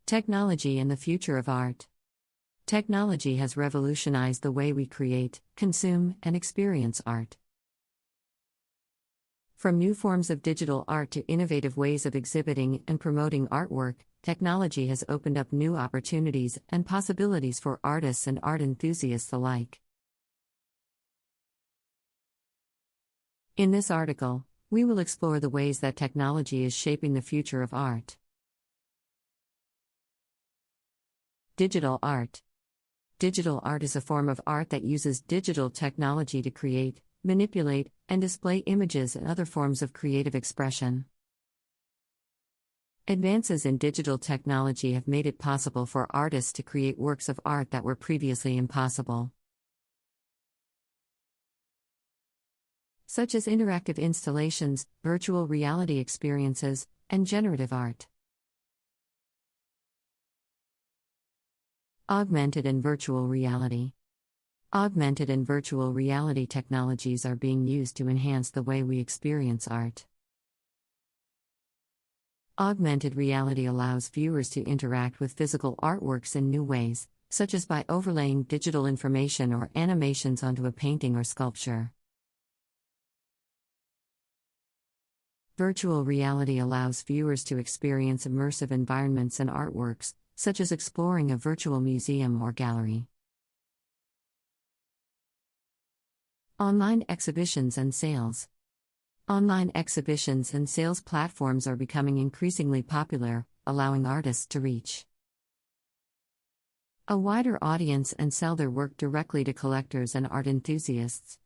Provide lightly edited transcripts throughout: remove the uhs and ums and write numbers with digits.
Technology and the future of art. Technology has revolutionized the way we create, consume, and experience art. From new forms of digital art to innovative ways of exhibiting and promoting artwork, technology has opened up new opportunities and possibilities for artists and art enthusiasts alike. In this article, we will explore the ways that technology is shaping the future of art. Digital art. Digital art is a form of art that uses digital technology to create, manipulate, and display images and other forms of creative expression. Advances in digital technology have made it possible for artists to create works of art that were previously impossible, such as interactive installations, virtual reality experiences, and generative art. Augmented and virtual reality. Augmented and virtual reality technologies are being used to enhance the way we experience art. Augmented reality allows viewers to interact with physical artworks in new ways, such as by overlaying digital information or animations onto a painting or sculpture. Virtual reality allows viewers to experience immersive environments and artworks, such as exploring a virtual museum or gallery. Online exhibitions and sales. Online exhibitions and sales platforms are becoming increasingly popular, allowing artists to reach a wider audience and sell their work directly to collectors and art enthusiasts.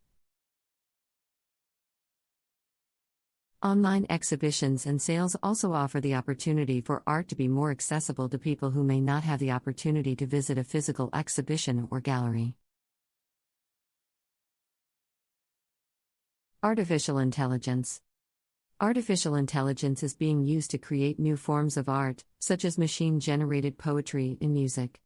Online exhibitions and sales also offer the opportunity for art to be more accessible to people who may not have the opportunity to visit a physical exhibition or gallery. Artificial intelligence. Artificial intelligence is being used to create new forms of art, such as machine-generated poetry and music.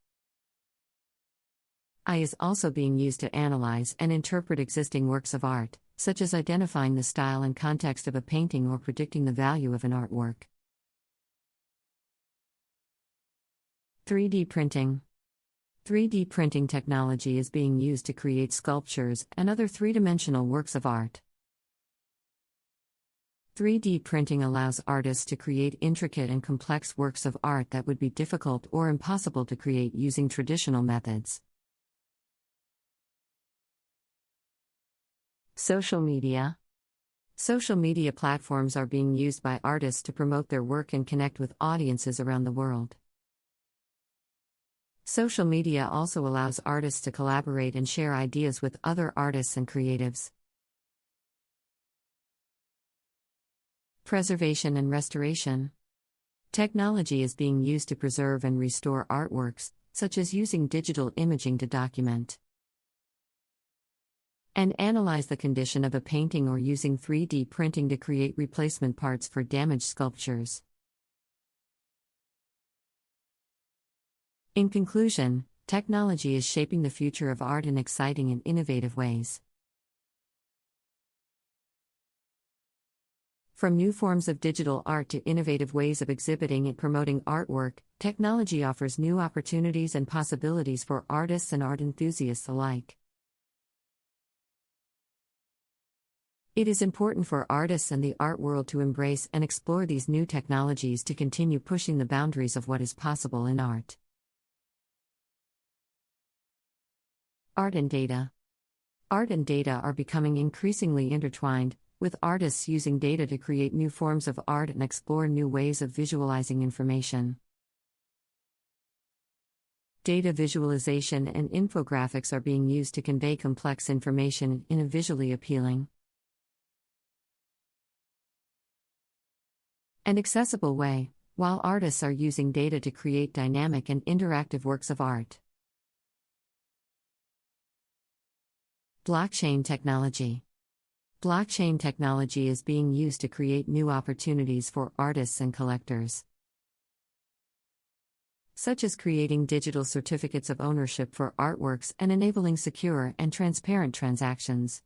AI is also being used to analyze and interpret existing works of art, such as identifying the style and context of a painting or predicting the value of an artwork. 3D printing. 3D printing technology is being used to create sculptures and other three-dimensional works of art. 3D printing allows artists to create intricate and complex works of art that would be difficult or impossible to create using traditional methods. Social media. Social media platforms are being used by artists to promote their work and connect with audiences around the world. Social media also allows artists to collaborate and share ideas with other artists and creatives. Preservation and restoration. Technology is being used to preserve and restore artworks, such as using digital imaging to document and analyze the condition of a painting or using 3D printing to create replacement parts for damaged sculptures. In conclusion, technology is shaping the future of art in exciting and innovative ways. From new forms of digital art to innovative ways of exhibiting and promoting artwork, technology offers new opportunities and possibilities for artists and art enthusiasts alike. It is important for artists and the art world to embrace and explore these new technologies to continue pushing the boundaries of what is possible in art. Art and data. Art and data are becoming increasingly intertwined, with artists using data to create new forms of art and explore new ways of visualizing information. Data visualization and infographics are being used to convey complex information in a visually appealing and accessible way, while artists are using data to create dynamic and interactive works of art. Blockchain technology. Blockchain technology is being used to create new opportunities for artists and collectors, such as creating digital certificates of ownership for artworks and enabling secure and transparent transactions.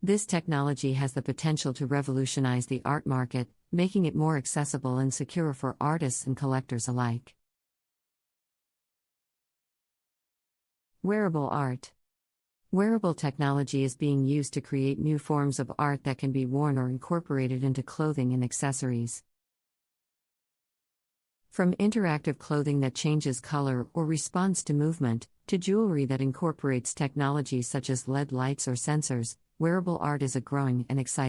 This technology has the potential to revolutionize the art market, making it more accessible and secure for artists and collectors alike. Wearable art. Wearable technology is being used to create new forms of art that can be worn or incorporated into clothing and accessories. From interactive clothing that changes color or responds to movement, to jewelry that incorporates technologies such as LED lights or sensors, wearable art is a growing and exciting